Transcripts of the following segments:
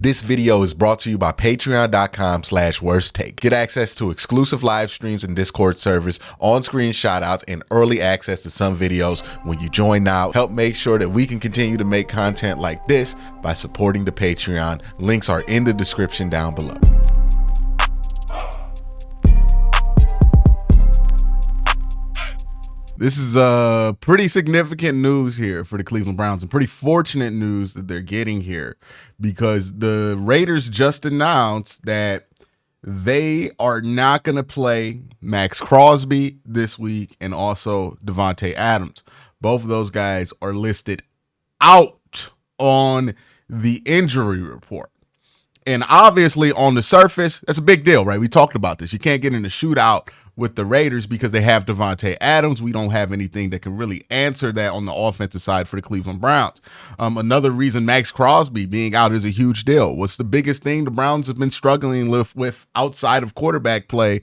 This video is brought to you by patreon.com/worsttake. Get access to exclusive live streams and Discord servers, on-screen shoutouts, and early access to some videos when you join now. Help make sure that we can continue to make content like this by supporting the Patreon. Links are in the description down below. This is pretty significant news here for the Cleveland Browns, and pretty fortunate news that they're getting here, because the Raiders just announced that they are not going to play Max Crosby this week and also Davante Adams. Both of those guys are listed out on the injury report. And obviously on the surface, that's a big deal, right? We talked about this. You can't get in a shootout with the Raiders because they have Davante Adams. We don't have anything that can really answer that on the offensive side for the Cleveland Browns. Another reason Max Crosby being out is a huge deal. What's the biggest thing the Browns have been struggling with outside of quarterback play?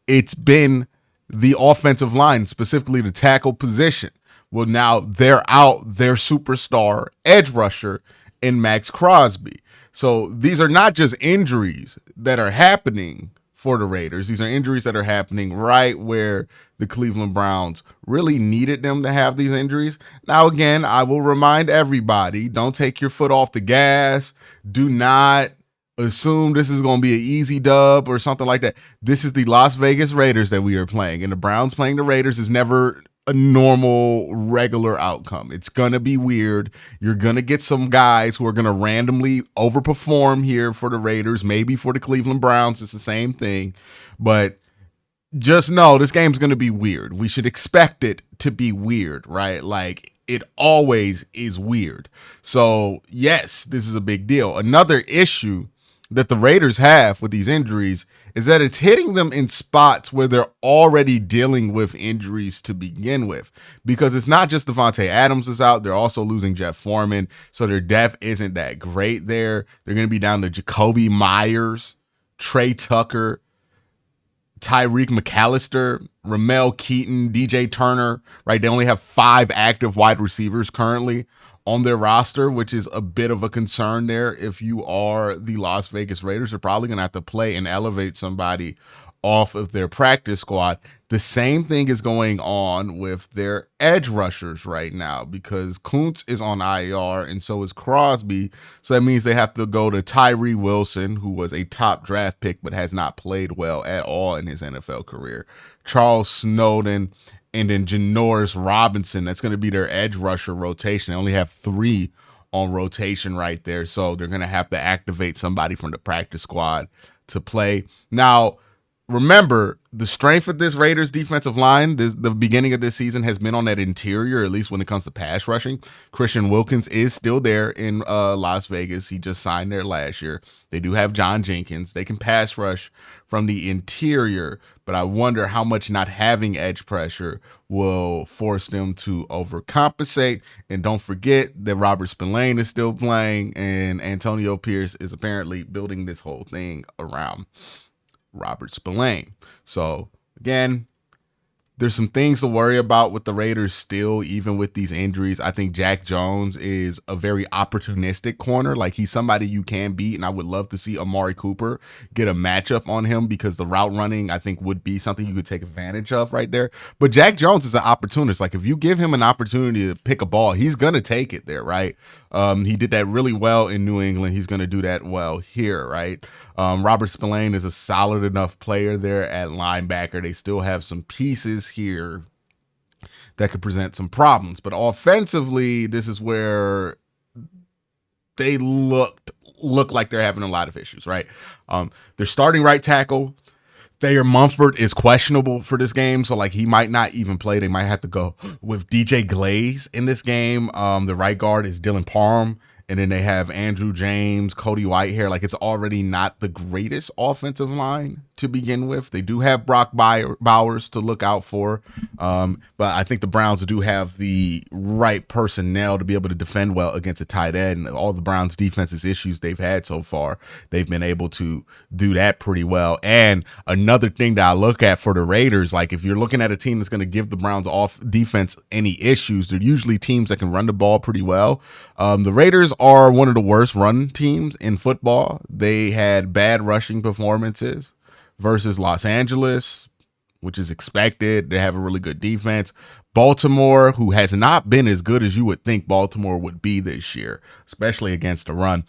It's been the offensive line, specifically the tackle position. Well, now they're out their superstar edge rusher in Max Crosby. So these are not just injuries that are happening for the Raiders. These are injuries that are happening right where the Cleveland Browns really needed them to have these injuries. Now, again, I will remind everybody, don't take your foot off the gas. Do not assume this is going to be an easy dub or something like that. This is the Las Vegas Raiders that we are playing, and the Browns playing the Raiders is never a normal, regular outcome. It's going to be weird. You're going to get some guys who are going to randomly overperform here for the Raiders, maybe for the Cleveland Browns. It's the same thing. But just know this game's going to be weird. We should expect it to be weird, right? Like, it always is weird. So, yes, this is a big deal. Another issue that the Raiders have with these injuries is that it's hitting them in spots where they're already dealing with injuries to begin with, because it's not just Davante Adams is out. They're also losing Jeff Foreman. So their depth isn't that great there. They're going to be down to Jacoby Myers, Trey Tucker, Tyreek McAllister, Ramel Keaton, DJ Turner, right? They only have 5 active wide receivers currently on their roster, which is a bit of a concern there. If you are the Las Vegas Raiders, you're probably going to have to play and elevate somebody off of their practice squad. The same thing is going on with their edge rushers right now, because Quincy is on IR and so is Crosby. So that means they have to go to Tyree Wilson, who was a top draft pick but has not played well at all in his NFL career, Charles Snowden, and then Janoris Robinson. That's going to be their edge rusher rotation. They only have 3 on rotation right there. So they're going to have to activate somebody from the practice squad to play. Now, remember, the strength of this Raiders defensive line, the beginning of this season, has been on that interior, at least when it comes to pass rushing. Christian Wilkins is still there in Las Vegas. He just signed there last year. They do have John Jenkins. They can pass rush from the interior, but I wonder how much not having edge pressure will force them to overcompensate. And don't forget that Robert Spillane is still playing, and Antonio Pierce is apparently building this whole thing around Robert Spillane. So again, there's some things to worry about with the Raiders still, even with these injuries. I think Jack Jones is a very opportunistic corner. Like, he's somebody you can beat, and I would love to see Amari Cooper get a matchup on him, because the route running, I think, would be something you could take advantage of right there. But Jack Jones is an opportunist. Like, if you give him an opportunity to pick a ball, he's going to take it there, right? He did that really well in New England. He's going to do that well here, right? Robert Spillane is a solid enough player there at linebacker. They still have some pieces here that could present some problems. But offensively, this is where they look like they're having a lot of issues, right? Their starting right tackle, Thayer Munford, is questionable for this game, so like he might not even play. They might have to go with DJ Glaze in this game. The right guard is Dylan Parham. And then they have Andrew James, Cody Whitehair. Like, it's already not the greatest offensive line to begin with. They do have Brock Bowers to look out for. But I think the Browns do have the right personnel to be able to defend well against a tight end. And all the Browns defense's issues they've had so far, they've been able to do that pretty well. And another thing that I look at for the Raiders, like, if you're looking at a team that's going to give the Browns off defense any issues, they're usually teams that can run the ball pretty well. The Raiders are one of the worst run teams in football. They had bad rushing performances versus Los Angeles, which is expected. They have a really good defense. Baltimore, who has not been as good as you would think Baltimore would be this year, especially against the run.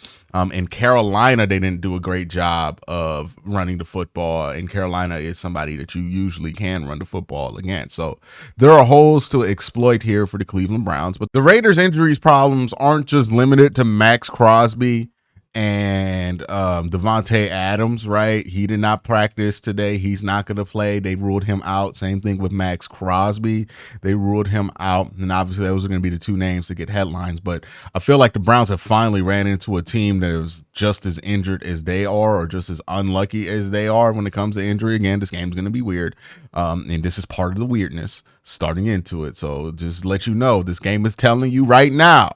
In Carolina, they didn't do a great job of running the football, and Carolina is somebody that you usually can run the football against. So there are holes to exploit here for the Cleveland Browns. But the Raiders' injuries problems aren't just limited to Max Crosby and Devontae Adams, right? He did not practice today. He's not going to play. They ruled him out. Same thing with Max Crosby. They ruled him out. And obviously those are going to be the two names to get headlines. But I feel like the Browns have finally ran into a team that is just as injured as they are, or just as unlucky as they are when it comes to injury. Again, this game's going to be weird. And this is part of the weirdness starting into it. So just let you know, this game is telling you right now,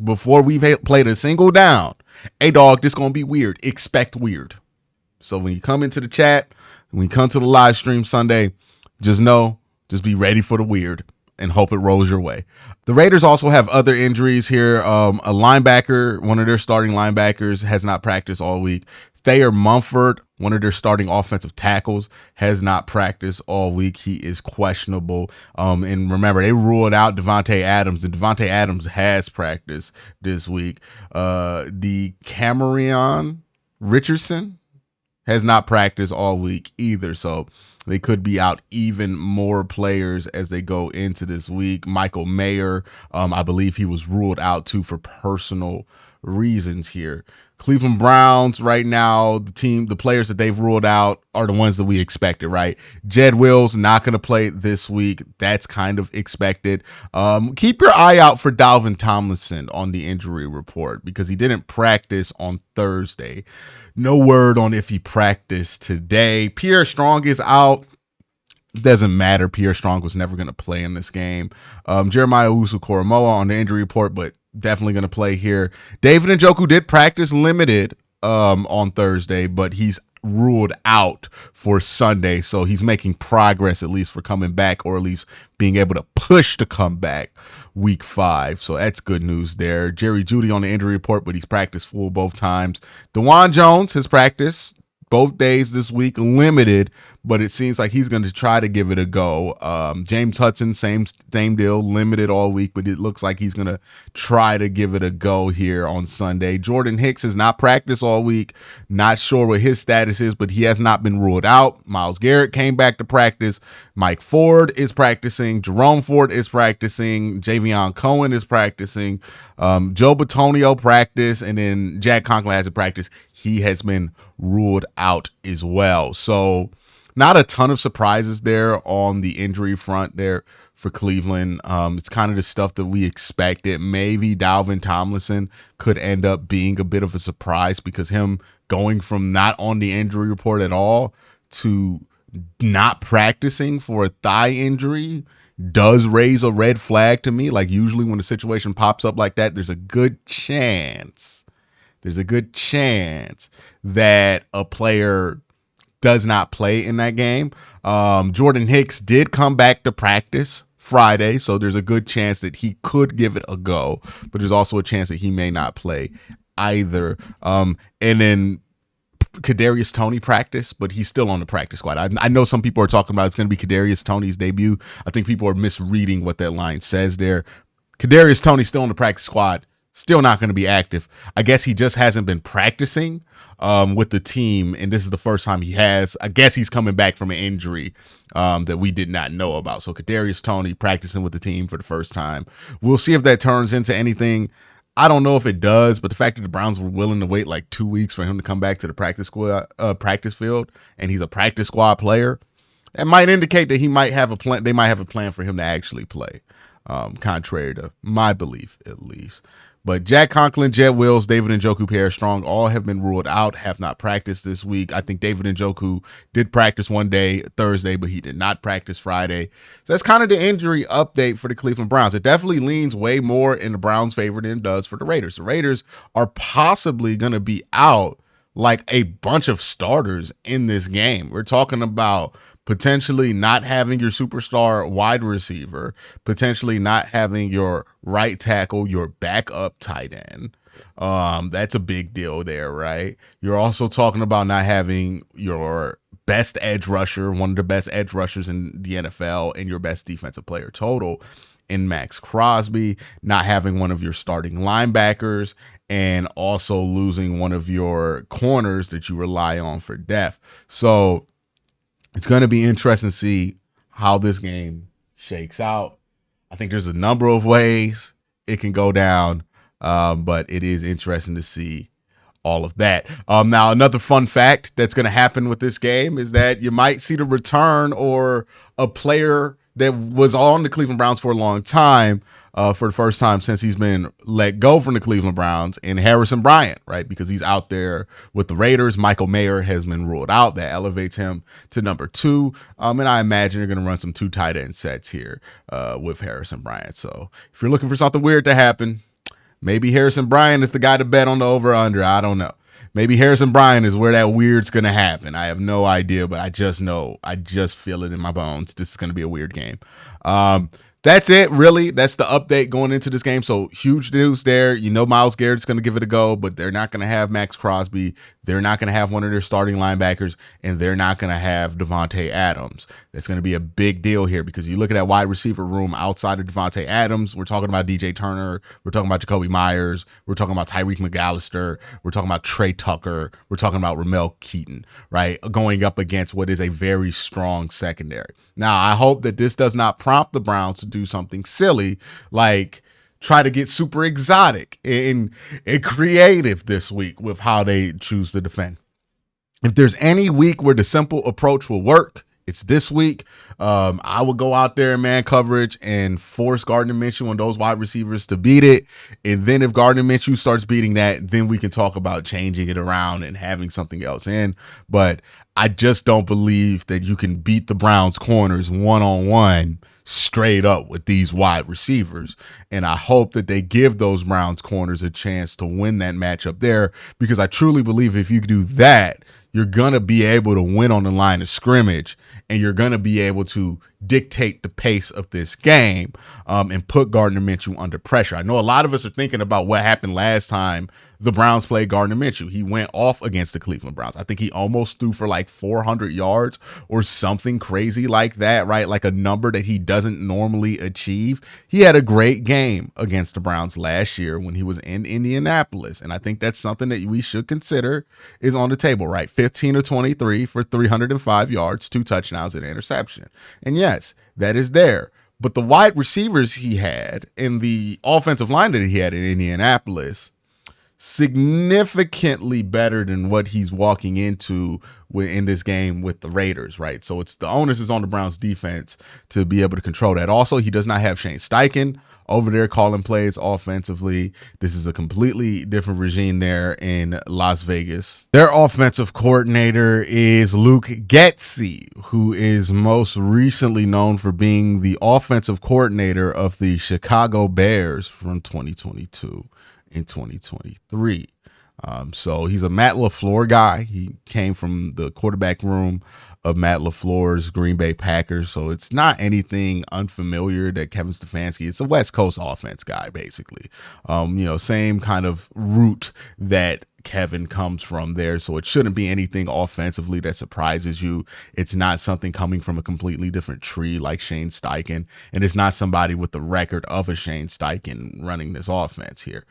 before we've played a single down, hey dog, this gonna be weird. Expect weird. So when you come into the chat, when you come to the live stream Sunday, just be ready for the weird and hope it rolls your way. The Raiders also have other injuries here. A linebacker, one of their starting linebackers, has not practiced all week. Thayer Mumford, one of their starting offensive tackles, has not practiced all week. He is questionable. And remember, they ruled out Devontae Adams, and Devontae Adams has practiced this week. The Cameron Richardson has not practiced all week either. So they could be out even more players as they go into this week. Michael Mayer, I believe he was ruled out too for personal reasons here. Cleveland Browns right now, the players that they've ruled out are the ones that we expected, right? Jed Wills not going to play this week. That's kind of expected. Keep your eye out for Dalvin Tomlinson on the injury report because he didn't practice on Thursday. No word on if he practiced today. Pierre Strong is out. Doesn't matter. Pierre Strong was never going to play in this game. Jeremiah Owusu-Koramoah on the injury report, but definitely going to play here. David Njoku did practice limited on Thursday, but he's ruled out for Sunday. So he's making progress, at least for coming back, or at least being able to push to come back week 5. So that's good news there. Jerry Jeudy on the injury report, but he's practiced full both times. DeJuan Jones has practiced both days this week, limited, but it seems like he's going to try to give it a go. James Hudson, same deal, limited all week, but it looks like he's going to try to give it a go here on Sunday. Jordan Hicks has not practiced all week. Not sure what his status is, but he has not been ruled out. Myles Garrett came back to practice. Mike Ford is practicing. Jerome Ford is practicing. Javion Cohen is practicing. Joe Bitonio practiced, and then Jack Conklin hasn't practiced. He has been ruled out as well. So not a ton of surprises there on the injury front there for Cleveland. It's kind of the stuff that we expected. Maybe Dalvin Tomlinson could end up being a bit of a surprise because him going from not on the injury report at all to not practicing for a thigh injury does raise a red flag to me. Like usually when a situation pops up like that, there's a good chance that a player does not play in that game. Jordan Hicks did come back to practice Friday, so there's a good chance that he could give it a go, but there's also a chance that he may not play either. And then Kadarius Toney practiced, but he's still on the practice squad. I know some people are talking about it's going to be Kadarius Toney's debut. I think people are misreading what that line says there. Kadarius Toney's still on the practice squad. Still not going to be active. I guess he just hasn't been practicing with the team, and this is the first time he has. I guess he's coming back from an injury that we did not know about. So Kadarius Toney practicing with the team for the first time. We'll see if that turns into anything. I don't know if it does, but the fact that the Browns were willing to wait like 2 weeks for him to come back to the practice field, and he's a practice squad player, that might indicate that he might have a plan. They might have a plan for him to actually play, contrary to my belief, at least. But Jack Conklin, Jed Wills, David Njoku, Pierre Strong all have been ruled out, have not practiced this week. I think David Njoku did practice one day, Thursday, but he did not practice Friday. So that's kind of the injury update for the Cleveland Browns. It definitely leans way more in the Browns' favor than it does for the Raiders. The Raiders are possibly going to be out like a bunch of starters in this game. We're talking about potentially not having your superstar wide receiver, potentially not having your right tackle, your backup tight end. That's a big deal there, right? You're also talking about not having your best edge rusher, one of the best edge rushers in the NFL, and your best defensive player total in Max Crosby, not having one of your starting linebackers, and also losing one of your corners that you rely on for depth. So it's going to be interesting to see how this game shakes out. I think there's a number of ways it can go down, but it is interesting to see all of that. Now, another fun fact that's going to happen with this game is that you might see the return or a player that was on the Cleveland Browns for a long time, for the first time since he's been let go from the Cleveland Browns, in Harrison Bryant, right? Because he's out there with the Raiders. Michael Mayer has been ruled out. That elevates him to number 2. And I imagine you're going to run some 2 tight end sets here with Harrison Bryant. So if you're looking for something weird to happen, maybe Harrison Bryant is the guy to bet on the over-under. I don't know. Maybe Harrison Bryant is where that weird's going to happen. I have no idea, but I just know. I just feel it in my bones. This is going to be a weird game. That's it, really. That's the update going into this game. So huge news there. You know Myles Garrett's going to give it a go, but they're not going to have Max Crosby. They're not going to have one of their starting linebackers, and they're not going to have Devontae Adams. That's going to be a big deal here because you look at that wide receiver room outside of Devontae Adams. We're talking about DJ Turner. We're talking about Jacoby Myers. We're talking about Tyreek McAllister. We're talking about Trey Tucker. We're talking about Ramel Keaton, right? Going up against what is a very strong secondary. Now, I hope that this does not prompt the Browns to do something silly like try to get super exotic and creative this week with how they choose to defend. If there's any week where the simple approach will work, it's this week. I would go out there in man coverage and force Gardner Minshew and those wide receivers to beat it. And then if Gardner Minshew starts beating that, then we can talk about changing it around and having something else in. But I just don't believe that you can beat the Browns corners one-on-one straight up with these wide receivers. And I hope that they give those Browns corners a chance to win that matchup there, because I truly believe if you do that, you're going to be able to win on the line of scrimmage, and you're going to be able to dictate the pace of this game and put Gardner Minshew under pressure. I know a lot of us are thinking about what happened last time the Browns played Gardner Minshew. He went off against the Cleveland Browns. I think he almost threw for like 400 yards or something crazy like that, right? Like a number that he doesn't normally achieve. He had a great game against the Browns last year when he was in Indianapolis. And I think that's something that we should consider is on the table, right? 15 of 23 for 305 yards, 2 touchdowns and an interception. And yes, that is there. But the wide receivers he had and the offensive line that he had in Indianapolis, significantly better than what he's walking into in this game with the Raiders, right? So it's the onus is on the Browns defense to be able to control that. Also, he does not have Shane Steichen over there calling plays offensively. This is a completely different regime there in Las Vegas. Their offensive coordinator is Luke Getsy, who is most recently known for being the offensive coordinator of the Chicago Bears from 2022 in 2023. So he's a Matt LaFleur guy. He came from the quarterback room of Matt LaFleur's Green Bay Packers. So it's not anything unfamiliar that Kevin Stefanski, it's a West Coast offense guy, basically. Same kind of route that Kevin comes from there. So it shouldn't be anything offensively that surprises you. It's not something coming from a completely different tree like Shane Steichen. And it's not somebody with the record of a Shane Steichen running this offense here.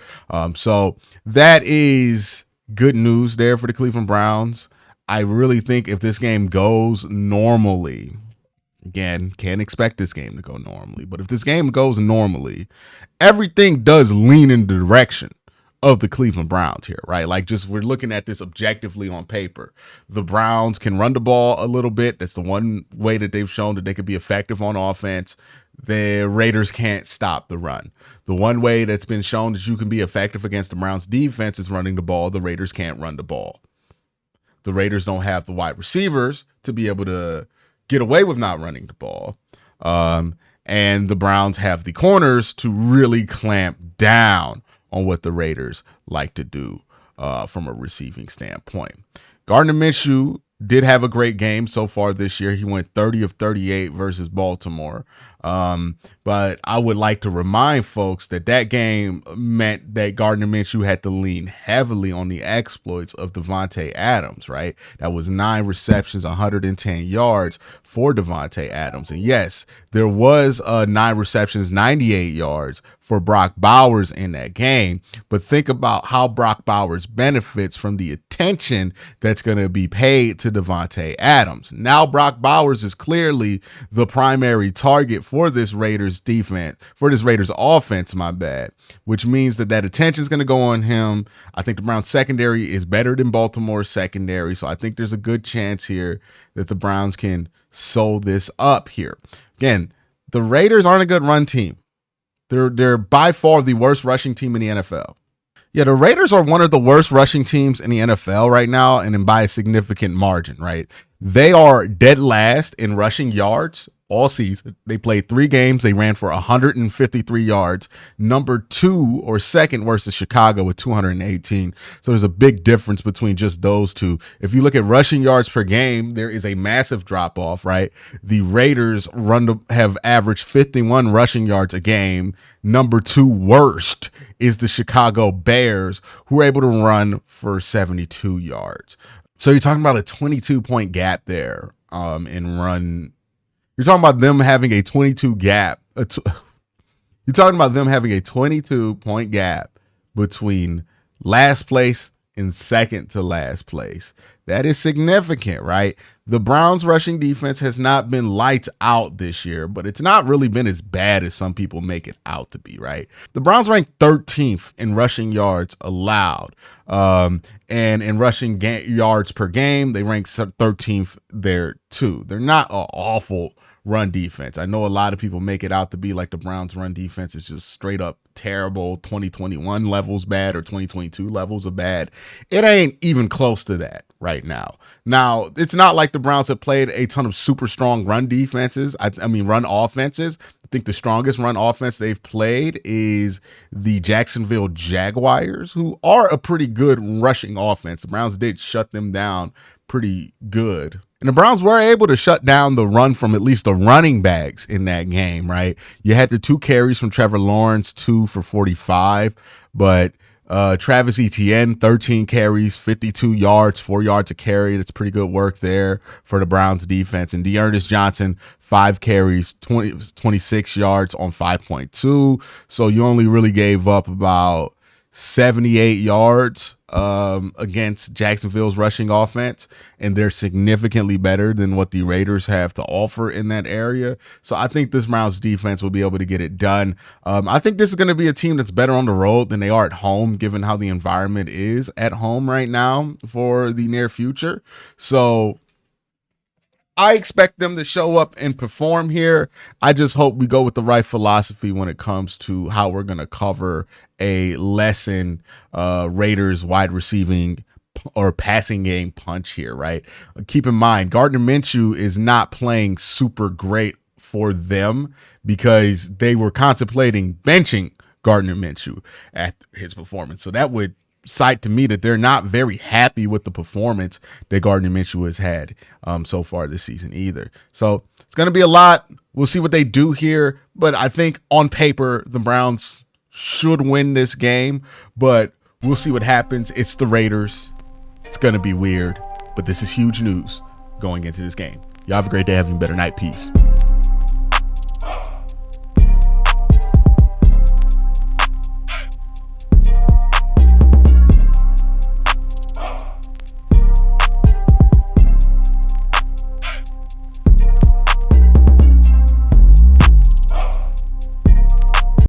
So that is good news there for the Cleveland Browns. I really think if this game goes normally, again, can't expect this game to go normally, but if this game goes normally, everything does lean in the direction of the Cleveland Browns here, right? Like, just we're looking at this objectively on paper. The Browns can run the ball a little bit. That's the one way that they've shown that they could be effective on offense. The Raiders can't stop the run. The one way that's been shown that you can be effective against the Browns defense is running the ball. The Raiders can't run the ball. The Raiders don't have the wide receivers to be able to get away with not running the ball. And the Browns have the corners to really clamp down on what the Raiders like to do from a receiving standpoint. Gardner Minshew did have a great game so far this year. He went 30 of 38 versus Baltimore. But I would like to remind folks that that game meant that Gardner Minshew had to lean heavily on the exploits of Davante Adams, right? That was 9 receptions, 110 yards for Davante Adams. And yes, there was 9 receptions, 98 yards for Brock Bowers in that game. But think about how Brock Bowers benefits from the attention that's going to be paid to Davante Adams. Now Brock Bowers is clearly the primary target for this Raiders defense, for this Raiders offense, which means that attention is going to go on him. I think the Browns secondary is better than Baltimore's secondary. So I think there's a good chance here that the Browns can sew this up here. Again, the Raiders aren't a good run team. They're by far the worst rushing team in the NFL. Yeah, the Raiders are one of the worst rushing teams in the NFL right now, and by a significant margin, right? They are dead last in rushing yards all season. They played 3 games. They ran for 153 yards. Number 2 or second worst is Chicago with 218. So there's a big difference between just those two. If you look at rushing yards per game, there is a massive drop off, right? The Raiders have averaged 51 rushing yards a game. Number 2 worst is the Chicago Bears, who are able to run for 72 yards. So you're talking about a 22-point gap there in run. You're talking about them having a 22 gap. You're talking about them having a 22-point gap between last place and second to last place. That is significant, right? The Browns rushing defense has not been lights out this year, but it's not really been as bad as some people make it out to be, right? The Browns ranked 13th in rushing yards allowed. And in rushing yards per game, they rank 13th there too. They're not an awful run defense. I know a lot of people make it out to be like the Browns run defense is just straight up terrible, 2021 levels bad or 2022 levels of bad. It ain't even close to that right now. Now, it's not like the Browns have played a ton of super strong run defenses. I mean, run offenses. I think the strongest run offense they've played is the Jacksonville Jaguars, who are a pretty good rushing offense. The Browns did shut them down pretty good. And the Browns were able to shut down the run from at least the running backs in that game, right? You had the 2 carries from Trevor Lawrence, 2 for 45, but Travis Etienne, 13 carries, 52 yards, 4 yards a carry. That's pretty good work there for the Browns defense. And Dearness Johnson, 5 carries, 26 yards on 5.2. So you only really gave up about 78 yards against Jacksonville's rushing offense, and they're significantly better than what the Raiders have to offer in that area. So I think this Browns defense will be able to get it done. I think this is going to be a team that's better on the road than they are at home, given how the environment is at home right now for the near future. So I expect them to show up and perform here. I just hope we go with the right philosophy when it comes to how we're going to cover a lesson Raiders wide receiving or passing game punch here, right? Keep in mind, Gardner Minshew is not playing super great for them because they were contemplating benching Gardner Minshew at his performance. So that would cite to me that they're not very happy with the performance that Gardner Minshew has had so far this season either. So it's going to be a lot. We'll see what they do here. But I think on paper, the Browns should win this game. But we'll see what happens. It's the Raiders. It's going to be weird. But this is huge news going into this game. Y'all have a great day. Having a better night. Peace.